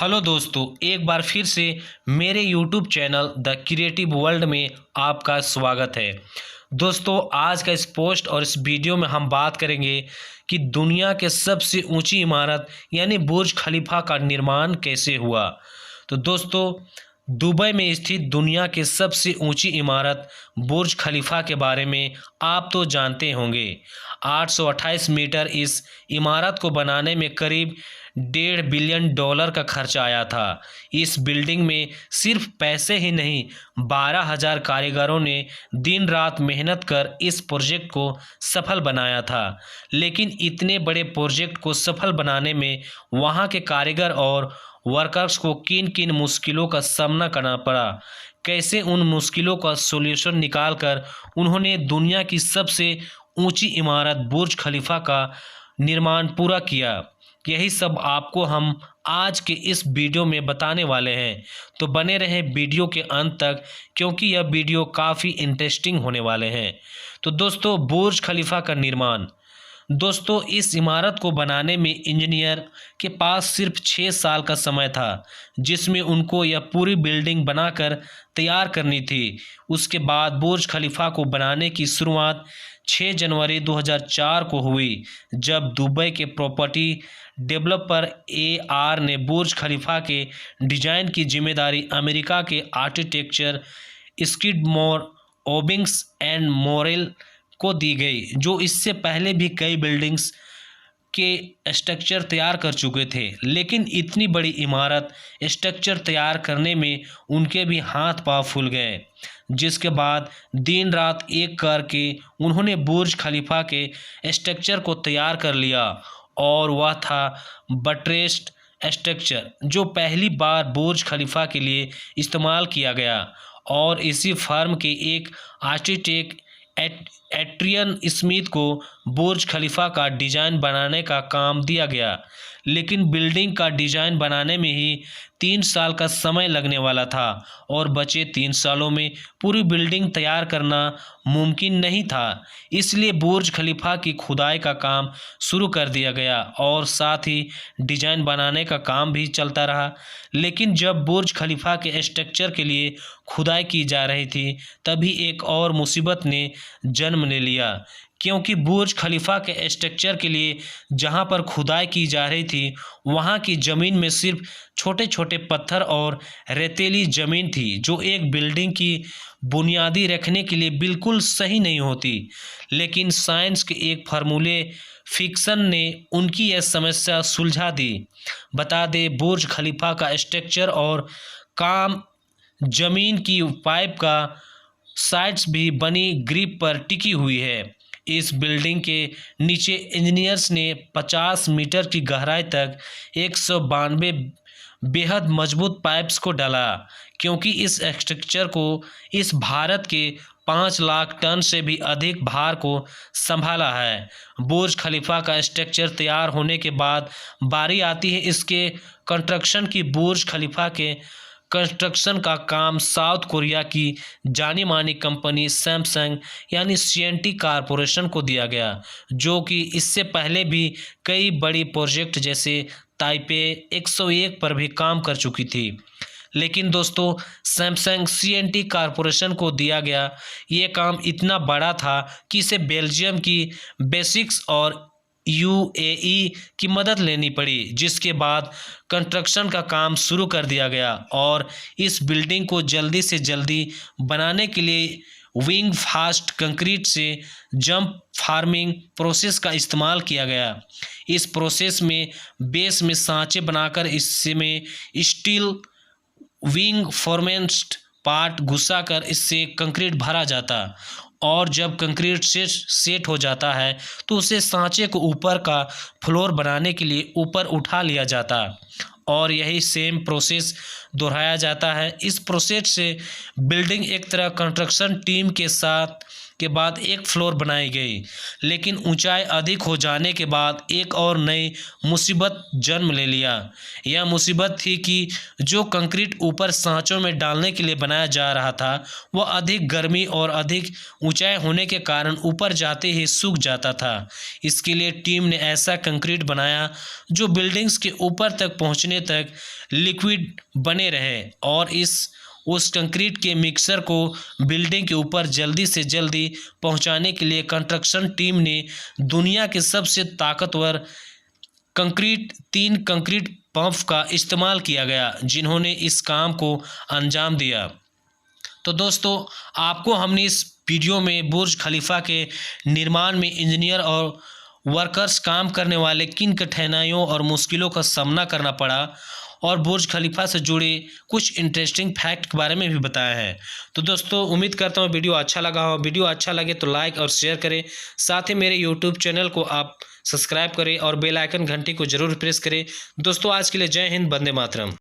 Hello दोस्तों, एक बार फिर से मेरे YouTube channel the creative world में आपका स्वागत है। दोस्तों, आज का इस पोस्ट और इस वीडियो में हम बात करेंगे कि दुनिया के सबसे ऊंची इमारत यानी बुर्ज खलीफा का निर्माण कैसे हुआ। तो दोस्तों, दुबई में स्थित दुनिया के सबसे ऊंची इमारत बुर्ज खलीफा के बारे में आप तो जानते होंगे। 828 मीटर इस इमारत को बनाने में करीब $1.5 बिलियन का खर्चा आया था। इस बिल्डिंग में सिर्फ पैसे ही नहीं, 12,000 कारीगरों ने दिन रात मेहनत कर इस प्रोजेक्ट को सफल बनाया था। लेकिन इतने बड़े प्रोजेक्ट को सफल बनाने में वहाँ के कारीगर और वर्कर्स को किन किन मुश्किलों का सामना करना पड़ा, कैसे उन मुश्किलों का सॉल्यूशन निकालकर उन्होंने दुनिया की सबसे ऊंची इमारत बुर्ज खलीफा का निर्माण पूरा किया, यही सब आपको हम आज के इस वीडियो में बताने वाले हैं। तो बने रहें वीडियो के अंत तक, क्योंकि यह वीडियो काफ़ी इंटरेस्टिंग होने वाले हैं। तो दोस्तों, बुर्ज खलीफा का निर्माण। दोस्तों, इस इमारत को बनाने में इंजीनियर के पास सिर्फ 6 साल का समय था, जिसमें उनको यह पूरी बिल्डिंग बनाकर तैयार करनी थी। उसके बाद बुर्ज खलीफा को बनाने की शुरुआत 6 जनवरी 2004 को हुई, जब दुबई के प्रॉपर्टी डेवलपर AR ने बुर्ज खलीफा के डिजाइन की जिम्मेदारी अमेरिका के आर्किटेक्चर स्किडमोर, ओबिंग्स एंड मोरेल को दी गई, जो इससे पहले भी कई बिल्डिंग्स के स्ट्रक्चर तैयार कर चुके थे। लेकिन इतनी बड़ी इमारत स्ट्रक्चर तैयार करने में उनके भी हाथ पांव फूल गए, जिसके बाद दिन रात एक करके उन्होंने बुर्ज खलीफा के स्ट्रक्चर को तैयार कर लिया, और वह था बट्रेस्ड स्ट्रक्चर, जो पहली बार बुर्ज खलीफा के लिए इस्तेमाल किया गया। और इसी फर्म के एक आर्किटेक्ट एड्रियन स्मिथ को बुर्ज खलीफा का डिज़ाइन बनाने का काम दिया गया। लेकिन बिल्डिंग का डिज़ाइन बनाने में ही 3 साल का समय लगने वाला था, और बचे 3 सालों में पूरी बिल्डिंग तैयार करना मुमकिन नहीं था। इसलिए बुर्ज खलीफा की खुदाई का काम शुरू कर दिया गया, और साथ ही डिज़ाइन बनाने का काम भी चलता रहा। लेकिन जब बुर्ज खलीफा के स्ट्रक्चर के लिए खुदाई की जा रही थी, तभी एक और मुसीबत ने जन्म ले लिया, क्योंकि बुर्ज खलीफा के स्ट्रक्चर के लिए जहां पर खुदाई की जा रही थी, वहां की ज़मीन में सिर्फ छोटे छोटे पत्थर और रेतीली ज़मीन थी, जो एक बिल्डिंग की बुनियादी रखने के लिए बिल्कुल सही नहीं होती। लेकिन साइंस के एक फार्मूले फिक्सन ने उनकी यह समस्या सुलझा दी। बता दें, बुर्ज खलीफा का स्ट्रक्चर और काम ज़मीन की पाइप का साइड्स भी बनी ग्रिप पर टिकी हुई है। इस बिल्डिंग के नीचे इंजीनियर्स ने 50 मीटर की गहराई तक 192 बेहद मजबूत पाइप्स को डाला, क्योंकि इस स्ट्रक्चर को इस भारत के 5 लाख टन से भी अधिक भार को संभाला है। बुर्ज खलीफा का स्ट्रक्चर तैयार होने के बाद बारी आती है इसके कंस्ट्रक्शन की। बुर्ज खलीफा के कंस्ट्रक्शन का काम साउथ कोरिया की जानी मानी कंपनी सैमसंग यानी CNT कॉरपोरेशन को दिया गया, जो कि इससे पहले भी कई बड़ी प्रोजेक्ट जैसे ताइपे 101 पर भी काम कर चुकी थी। लेकिन दोस्तों, सैमसंग CNT कॉरपोरेशन को दिया गया ये काम इतना बड़ा था कि इसे बेल्जियम की बेसिक्स और UAE की मदद लेनी पड़ी, जिसके बाद कंस्ट्रक्शन का काम शुरू कर दिया गया। और इस बिल्डिंग को जल्दी से जल्दी बनाने के लिए विंग फास्ट कंक्रीट से जंप फार्मिंग प्रोसेस का इस्तेमाल किया गया। इस प्रोसेस में बेस में सांचे बनाकर इसमें स्टील विंग फॉर्मेंस्ट पार्ट घुसाकर इससे कंक्रीट भरा जाता, और जब कंक्रीट सेट हो जाता है तो उसे सांचे को ऊपर का फ्लोर बनाने के लिए ऊपर उठा लिया जाता, और यही सेम प्रोसेस दोहराया जाता है। इस प्रोसेस से बिल्डिंग एक तरह कंस्ट्रक्शन टीम के साथ के बाद एक फ्लोर बनाई गई, लेकिन ऊंचाई अधिक हो जाने के बाद एक और नई मुसीबत जन्म ले लिया। यह मुसीबत थी कि जो कंक्रीट ऊपर सांचों में डालने के लिए बनाया जा रहा था वह अधिक गर्मी और अधिक ऊंचाई होने के कारण ऊपर जाते ही सूख जाता था। इसके लिए टीम ने ऐसा कंक्रीट बनाया जो बिल्डिंग्स के ऊपर तक पहुंचने तक लिक्विड बने रहे और उस कंक्रीट के मिक्सर को बिल्डिंग के ऊपर जल्दी से जल्दी पहुंचाने के लिए कंस्ट्रक्शन टीम ने दुनिया के सबसे ताकतवर तीन कंक्रीट पंप का इस्तेमाल किया गया, जिन्होंने इस काम को अंजाम दिया। तो दोस्तों, आपको हमने इस वीडियो में बुर्ज खलीफा के निर्माण में इंजीनियर और वर्कर्स काम करने वाले किन कठिनाइयों और मुश्किलों का सामना करना पड़ा और बुर्ज खलीफा से जुड़े कुछ इंटरेस्टिंग फैक्ट के बारे में भी बताया है। तो दोस्तों, उम्मीद करता हूँ वीडियो अच्छा लगा हो। वीडियो अच्छा लगे तो लाइक और शेयर करें, साथ ही मेरे यूट्यूब चैनल को आप सब्सक्राइब करें और बेल आइकन घंटी को जरूर प्रेस करें। दोस्तों, आज के लिए जय हिंद, वंदे मातरम।